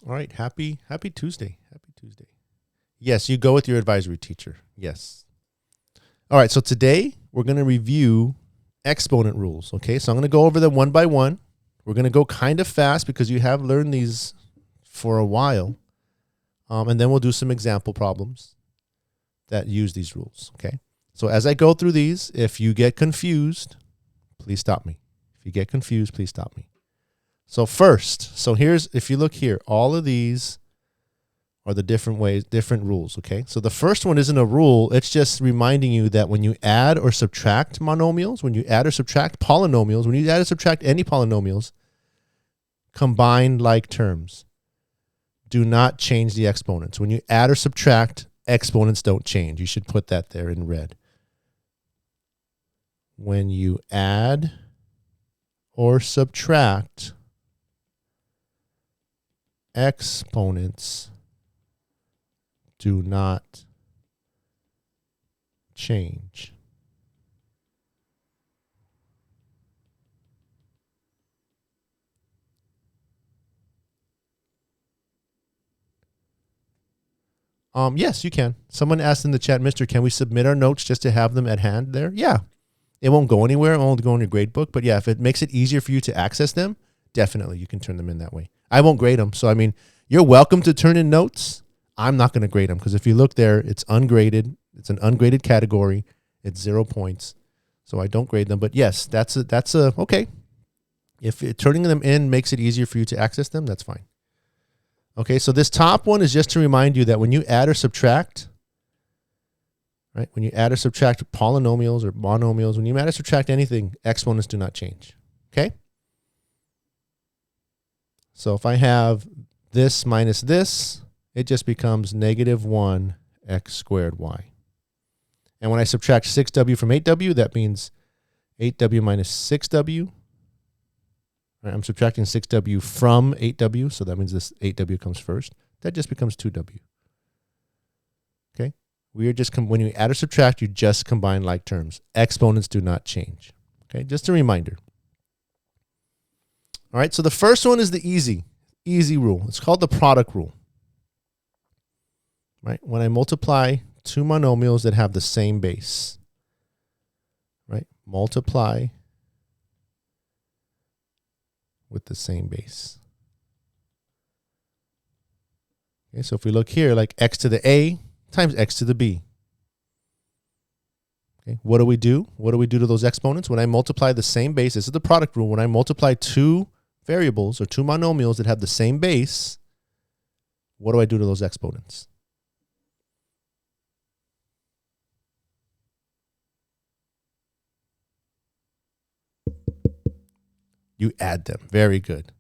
All right, happy Tuesday. Happy Tuesday. Yes, you go with your advisory teacher. Yes. All right, so today we're going to review exponent rules, okay? So I'm going to go over them one by one. We're going to go kind of fast because you have learned these for a while. And then we'll do some example problems that use these rules, okay? So as I go through these, if you get confused, please stop me. If you get confused, please stop me. So first, if you look here, all of these are the different rules, okay? So the first one isn't a rule. It's just reminding you that when you add or subtract monomials, when you add or subtract polynomials, when you add or subtract any polynomials, combine like terms. Do not change the exponents. When you add or subtract, exponents don't change. You should put that there in red. When you add or subtract, exponents do not change. Yes, you can. Someone asked in the chat, Mr., can we submit our notes just to have them at hand there? Yeah. It won't go anywhere. It won't go in your grade book. But yeah, if it makes it easier for you to access them, definitely you can turn them in that way. I won't grade them. So, I mean, you're welcome to turn in notes. I'm not going to grade them because if you look there, it's ungraded. It's an ungraded category. It's 0 points. So I don't grade them. But yes, that's okay. If turning them in makes it easier for you to access them, that's fine. Okay, so this top one is just to remind you that when you add or subtract, right? When you add or subtract polynomials or monomials, when you add or subtract anything, exponents do not change. Okay? So if I have this minus this, it just becomes negative 1 x squared y. And when I subtract 6w from 8w, that means 8w minus 6w. Right, I'm subtracting 6w from 8w, so that means this 8w comes first. That just becomes 2w. Okay? We are just when you add or subtract, you just combine like terms. Exponents do not change. Okay? Just a reminder. All right, so the first one is the easy rule. It's called the product rule. Right? When I multiply two monomials that have the same base, right? Multiply with the same base. Okay, so if we look here, like x to the a times x to the b. Okay, what do we do? What do we do to those exponents? When I multiply the same base, this is the product rule. When I multiply two variables or two monomials that have the same base, what do I do to those exponents? You add them. Very good.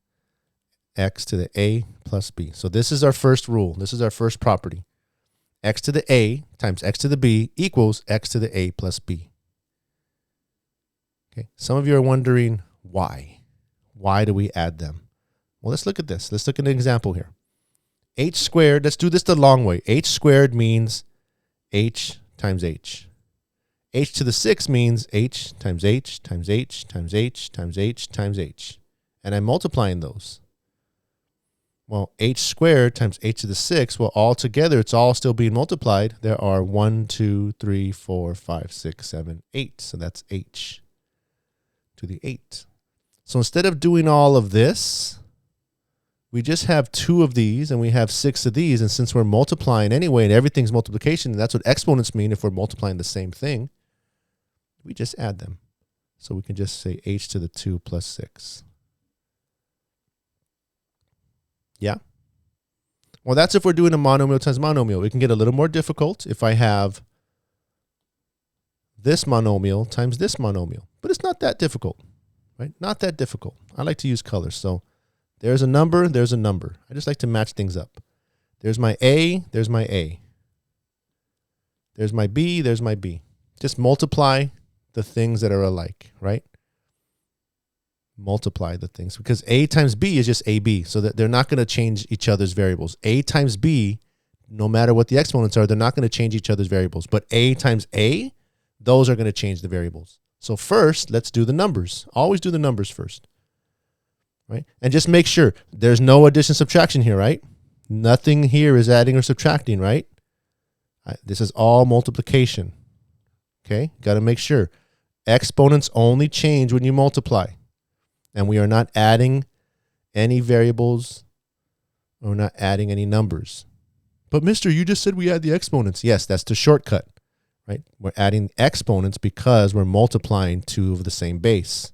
X to the a plus b. So this is our first rule. This is our first property. X to the a times x to the b equals x to the a plus b. Okay. Some of you are wondering why. Why do we add them? Well, let's look at this. Let's look at an example here. H squared, let's do this the long way. H squared means h times h. H to the 6 means h times h times h times h times h times h. And I'm multiplying those. Well, h squared times h to the 6, well, all together, it's all still being multiplied. There are 1, 2, 3, 4, 5, 6, 7, 8. So that's h to the 8. So instead of doing all of this, we just have 2 of these and we have 6 of these. And since we're multiplying anyway and everything's multiplication, and that's what exponents mean if we're multiplying the same thing, we just add them. So we can just say h to the 2 plus 6. Yeah? Well, that's if we're doing a monomial times monomial. It can get a little more difficult if I have this monomial times this monomial. But it's not that difficult, right? Not that difficult. I like to use colors. So there's a number, there's a number. I just like to match things up. There's my A, there's my A. There's my B, there's my B. Just multiply the things that are alike, right? Multiply the things because A times B is just AB. So that they're not going to change each other's variables. A times B, no matter what the exponents are, they're not going to change each other's variables. But A times A, those are going to change the variables. So first, let's do the numbers. Always do the numbers first. right? And just make sure there's no addition subtraction here, right? Nothing here is adding or subtracting, right? This is all multiplication. Okay, got to make sure. Exponents only change when you multiply. And we are not adding any variables. Or not adding any numbers. But mister, you just said we add the exponents. Yes, that's the shortcut, right? We're adding exponents because we're multiplying two of the same base.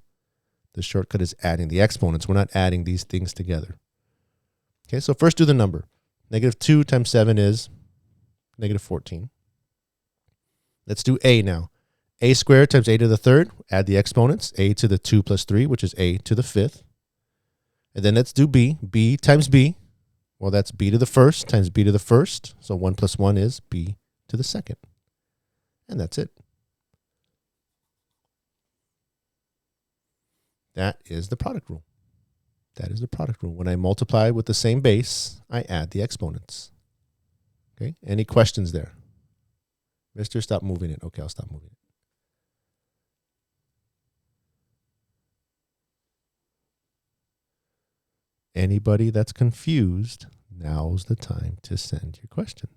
The shortcut is adding the exponents. We're not adding these things together. Okay, so first do the number. Negative 2 times 7 is negative 14. Let's do a now. A squared times a to the third. Add the exponents. A to the 2 plus 3, which is a to the fifth. And then let's do b. B times b. Well, that's b to the first times b to the first. So 1 plus 1 is b to the second. And that's it. That is the product rule. That is the product rule. When I multiply with the same base, I add the exponents. Okay, any questions there? Mister, stop moving it. Okay, I'll stop moving it. Anybody that's confused, now's the time to send your questions.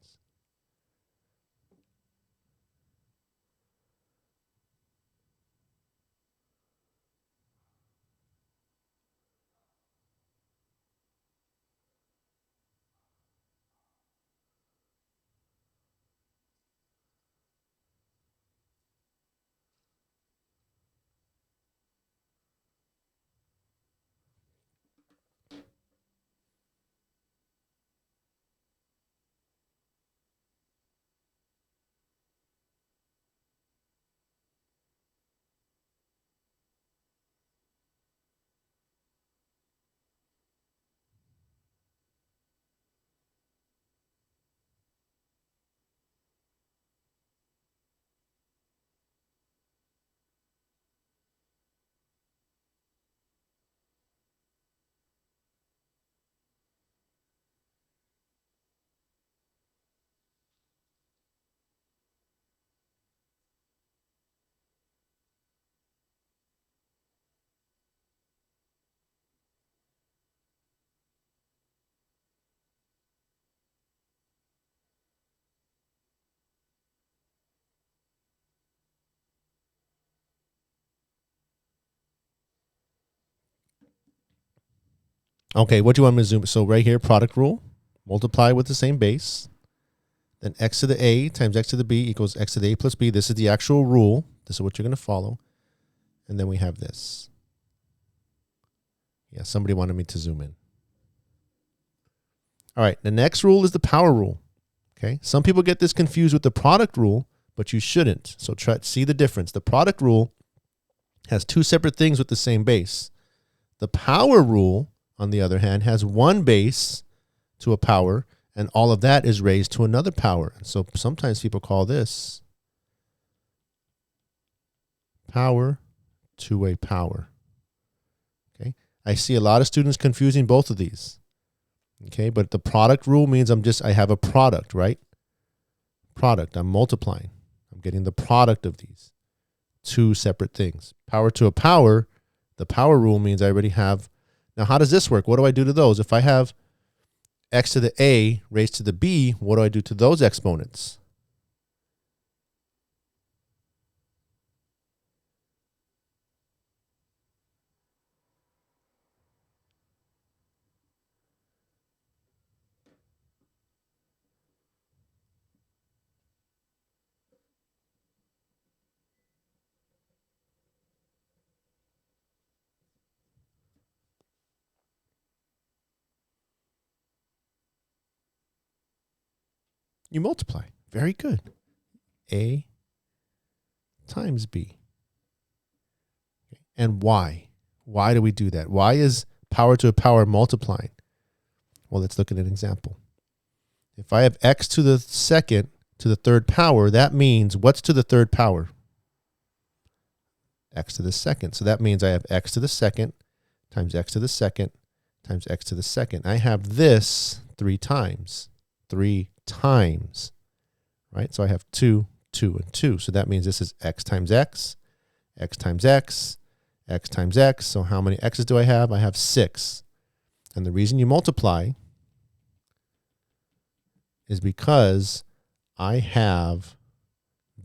Okay, what do you want me to zoom? So right here, product rule, multiply with the same base. Then x to the a times x to the b equals x to the a plus b. This is the actual rule. This is what you're going to follow. And then we have this. Yeah, somebody wanted me to zoom in. All right, the next rule is the power rule. Okay, some people get this confused with the product rule, but you shouldn't. So try to see the difference. The product rule has two separate things with the same base. The power rule, on the other hand, has one base to a power, and all of that is raised to another power. So sometimes people call this power to a power. Okay, I see a lot of students confusing both of these. Okay, but the product rule means I have a product, right? Product, I'm multiplying. I'm getting the product of these two separate things. Power to a power, the power rule means I already have. Now, how does this work? What do I do to those? If I have x to the a raised to the b, what do I do to those exponents? You multiply. Very good. A times b. Okay. And why? Why do we do that? Why is power to a power multiplying? Well, let's look at an example. If I have x to the second to the third power, that means what's to the third power? X to the second. So that means I have x to the second times x to the second times x to the second. I have this 3 times. 3 times, right? So I have 2, 2, and 2. So that means this is x times x, x times x, x times x. So how many x's do I have? I have 6. And the reason you multiply is because I have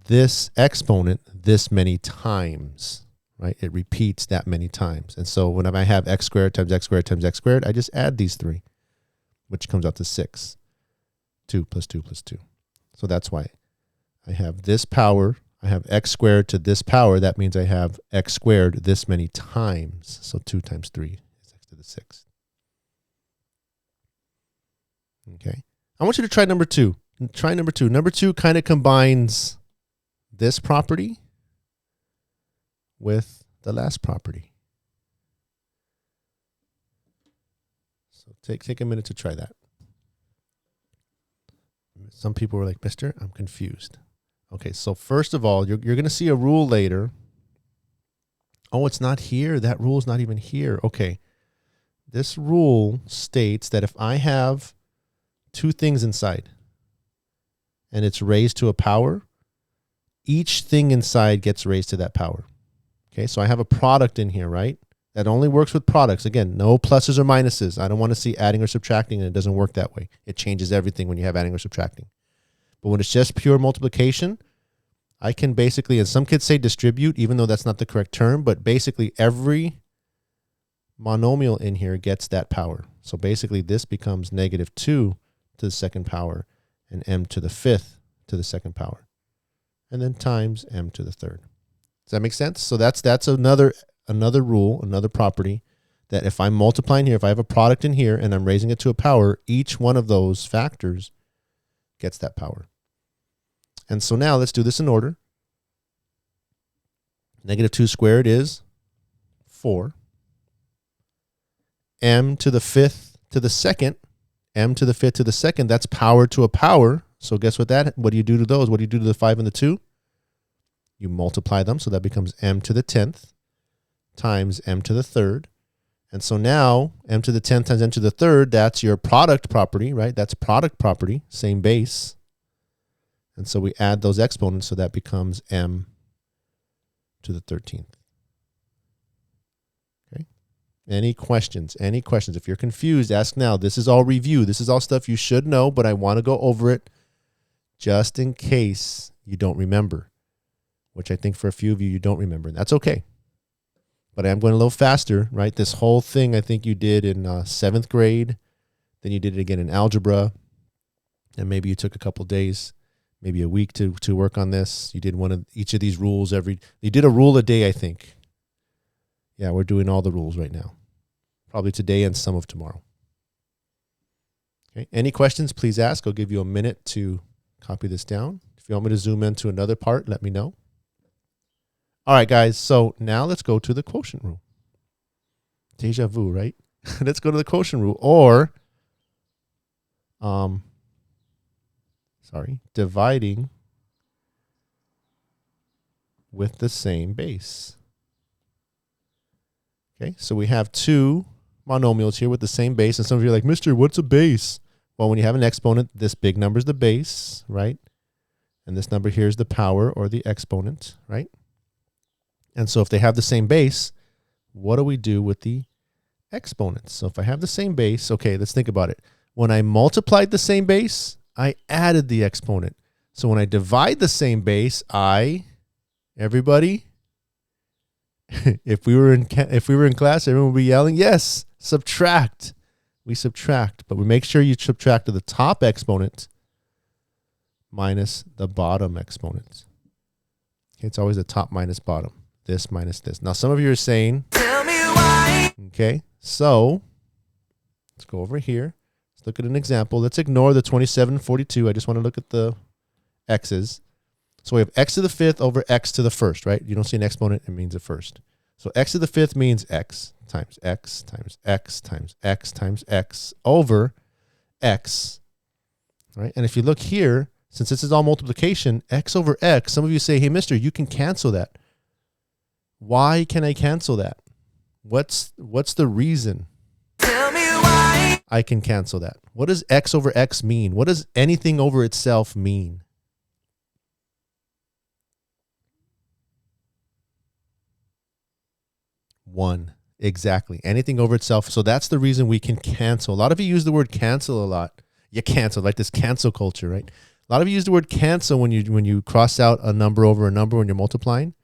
this exponent this many times, right? It repeats that many times. And so whenever I have x squared times x squared times x squared, I just add these 3, which comes out to 6. 2 plus 2 plus 2. So that's why I have this power. I have x squared to this power. That means I have x squared this many times. So 2 times 3 is x to the 6th. Okay. I want you to try number 2. Try number 2. Number 2 kind of combines this property with the last property. So take a minute to try that. Some people were like, Mister, I'm confused. Okay, so first of all, you're going to see a rule later. Oh, it's not here. That rule is not even here. Okay. This rule states that if I have 2 things inside and it's raised to a power, each thing inside gets raised to that power. Okay, so I have a product in here, right? That only works with products. Again, no pluses or minuses. I don't want to see adding or subtracting, and it doesn't work that way. It changes everything when you have adding or subtracting. But when it's just pure multiplication, I can basically, and some kids say distribute, even though that's not the correct term, but basically every monomial in here gets that power. So basically this becomes -2 to the second power and m to the 5th to the second power. And then times m to the 3rd. Does that make sense? So that's another rule, another property, that if I'm multiplying here, if I have a product in here and I'm raising it to a power, each one of those factors gets that power. And so now let's do this in order. -2 squared is 4. M to the 5th to the 2nd, m to the 5th to the 2nd, that's power to a power. So guess what do you do to those? What do you do to the 5 and the 2? You multiply them, so that becomes m to the 10th times m to the 3rd. And so now m to the 10th times m to the 3rd, that's your product property, right? That's product property, same base. And so we add those exponents, so that becomes m to the 13th. Okay. Any questions? Any questions? If you're confused, ask now. This is all review. This is all stuff you should know, but I want to go over it just in case you don't remember, which I think for a few of you don't remember, and that's okay. But I am going a little faster, right? This whole thing I think you did in 7th grade, then you did it again in algebra, and maybe you took a couple days, maybe a week to work on this. You did each of these rules you did a rule a day, I think. Yeah, we're doing all the rules right now. Probably today and some of tomorrow. Okay. Any questions, please ask. I'll give you a minute to copy this down. If you want me to zoom into another part, let me know. All right, guys. So now let's go to the quotient rule. Deja vu, right? Let's go to the quotient rule, or dividing with the same base. Okay, so we have 2 monomials here with the same base, and some of you are like, Mister, what's a base? Well, when you have an exponent, this big number is the base, right? And this number here is the power or the exponent, right? And so if they have the same base, what do we do with the exponents? So if I have the same base, okay, let's think about it. When I multiplied the same base, I added the exponent. So when I divide the same base, everybody, if we were in class, everyone would be yelling, yes, subtract. We subtract, but we make sure you subtract to the top exponent minus the bottom exponent. Okay, it's always the top minus bottom. This minus this. Now, some of you are saying, tell me why. Okay, so let's go over here. Let's look at an example. Let's ignore the 27 and 42. I just want to look at the x's. So we have x to the 5th over x to the 1st, right? You don't see an exponent, it means a first. So x to the 5th means x times x times x times x times x over x, right? And if you look here, since this is all multiplication, x over x, some of you say, hey, mister, you can cancel that. Why can I cancel that? What's the reason? Tell me why I can cancel that. What does x over x mean? What does anything over itself mean? 1. Exactly. Anything over itself. So that's the reason we can cancel. A lot of you use the word cancel a lot. You cancel, like this cancel culture, right? A lot of you use the word cancel when you cross out a number over a number when you're multiplying.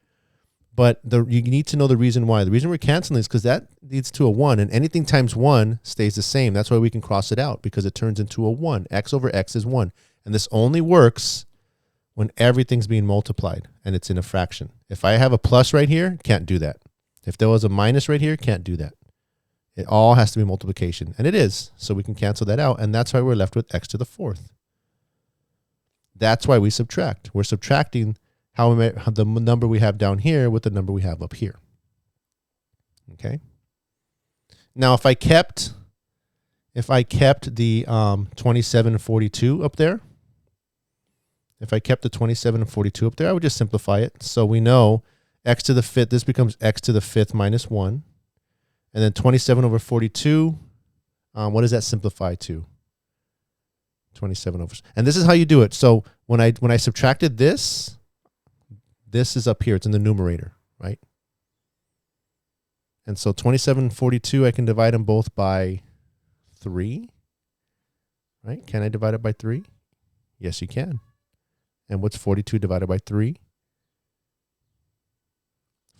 But you need to know the reason why. The reason we're canceling is because that leads to a 1, and anything times 1 stays the same. That's why we can cross it out, because it turns into a 1. X over X is 1. And this only works when everything's being multiplied and it's in a fraction. If I have a plus right here, can't do that. If there was a minus right here, can't do that. It all has to be multiplication, and it is. So we can cancel that out, and that's why we're left with x to the 4th. That's why we subtract. We're subtracting how the number we have down here with the number we have up here. Okay. Now, if I kept the 27 and 42 up there, I would just simplify it. So we know x to the 5th, this becomes x to the 5th minus 1. And then 27 over 42, what does that simplify to? 27 over, and this is how you do it. So when I subtracted this is up here. It's in the numerator, right? And so 27 and 42, I can divide them both by 3, right? Can I divide it by 3? Yes, you can. And what's 42 divided by 3?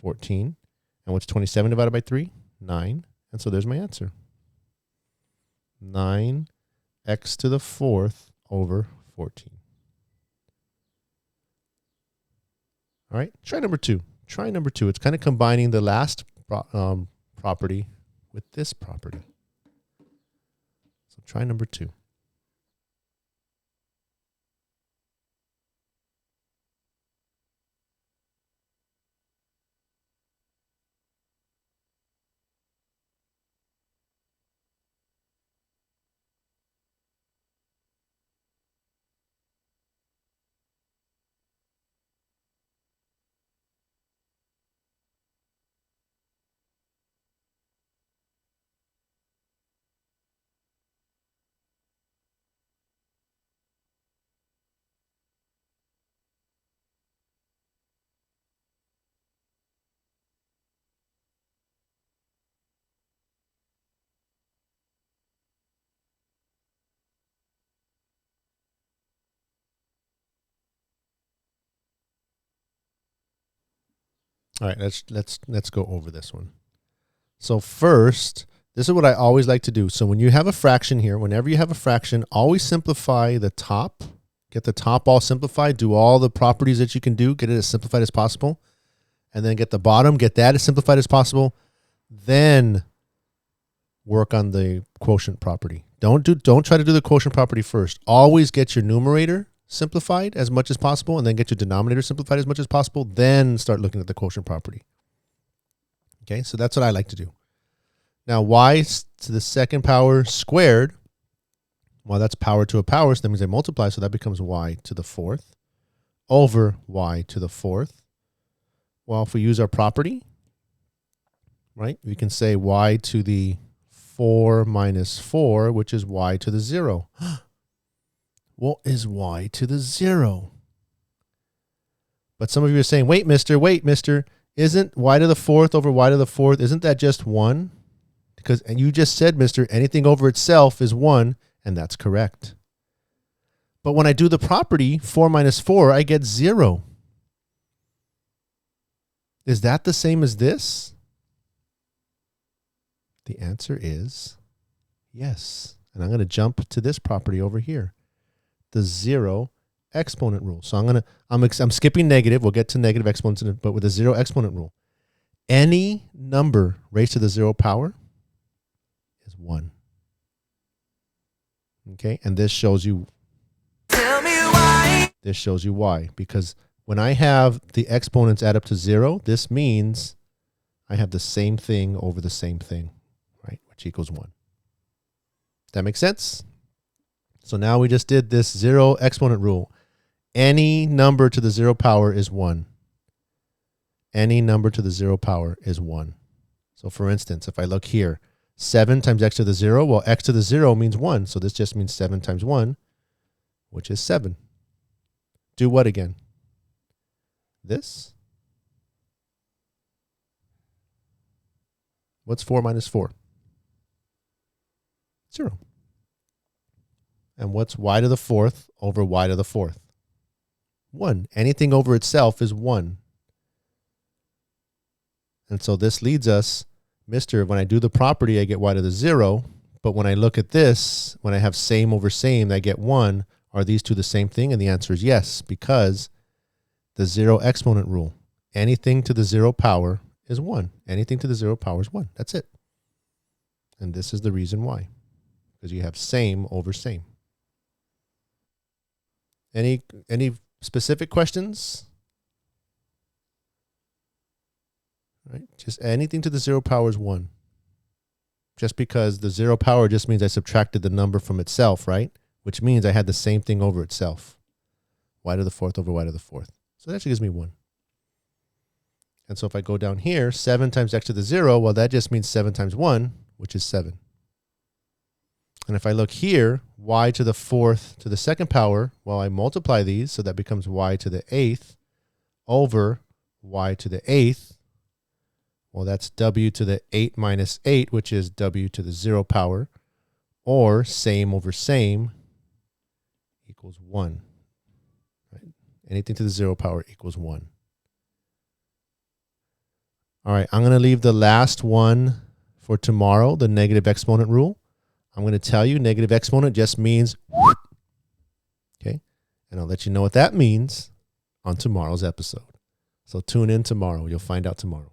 14. And what's 27 divided by 3? 9. And so there's my answer. 9x to the 4th over 14. All right, try number 2. Try number 2. It's kind of combining the last property with this property. So try number 2. All right, let's go over this one. So first, this is what I always like to do. So when you have a fraction here, whenever you have a fraction, always simplify the top. Get the top all simplified. Do all the properties that you can do. Get it as simplified as possible. And then get the bottom. Get that as simplified as possible. Then work on the quotient property. Don't try to do the quotient property first. Always get your numerator simplified as much as possible, and then get your denominator simplified as much as possible. Then start looking at the quotient property. Okay, so that's what I like to do. Now, y to the 2nd power squared, well, that's power to a power, so that means they multiply, so that becomes y to the 4th over y to the 4th. Well, if we use our property, right, we can say y to the 4 minus 4, which is y to the 0. What is y to the 0? But some of you are saying, wait, mister, isn't y to the 4th over y to the 4th, isn't that just 1? And you just said, mister, anything over itself is 1, and that's correct. But when I do the property, 4 minus 4, I get 0. Is that the same as this? The answer is yes. And I'm going to jump to this property over here, the 0 exponent rule. So I'm skipping negative. We'll get to negative exponents, but with the 0 exponent rule, any number raised to the 0 power is 1. Okay, and this shows you. Tell me why. This shows you why, because when I have the exponents add up to 0, this means I have the same thing over the same thing, right? Which equals 1. Does that make sense? So now we just did this 0 exponent rule. Any number to the 0 power is 1. Any number to the 0 power is 1. So for instance, if I look here, 7 times x to the 0, well, x to the 0 means 1. So this just means 7 times 1, which is 7. Do what again? This? What's 4 minus 4? 0. And what's y to the 4th over y to the 4th? 1. Anything over itself is 1. And so this leads us, when I do the property, I get y to the 0. But when I look at this, when I have same over same, I get 1. Are these two the same thing? And the answer is yes, because the 0 exponent rule. Anything to the 0 power is 1. Anything to the 0 power is 1. That's it. And this is the reason why. Because you have same over same. Any specific questions? All right. Just anything to the 0 power is 1. Just because the 0 power just means I subtracted the number from itself, right? Which means I had the same thing over itself. Y to the 4th over y to the 4th. So that actually gives me 1. And so if I go down here, 7 times x to the 0, well, that just means 7 times 1, which is 7. And if I look here, y to the 4th to the 2nd power, well, I multiply these, so that becomes y to the 8th over y to the 8th. Well, that's w to the 8 minus 8, which is w to the 0 power, or same over same equals 1. Right? Anything to the 0 power equals 1. All right, I'm going to leave the last one for tomorrow, the negative exponent rule. I'm going to tell you negative exponent just means, okay? And I'll let you know what that means on tomorrow's episode. So tune in tomorrow. You'll find out tomorrow.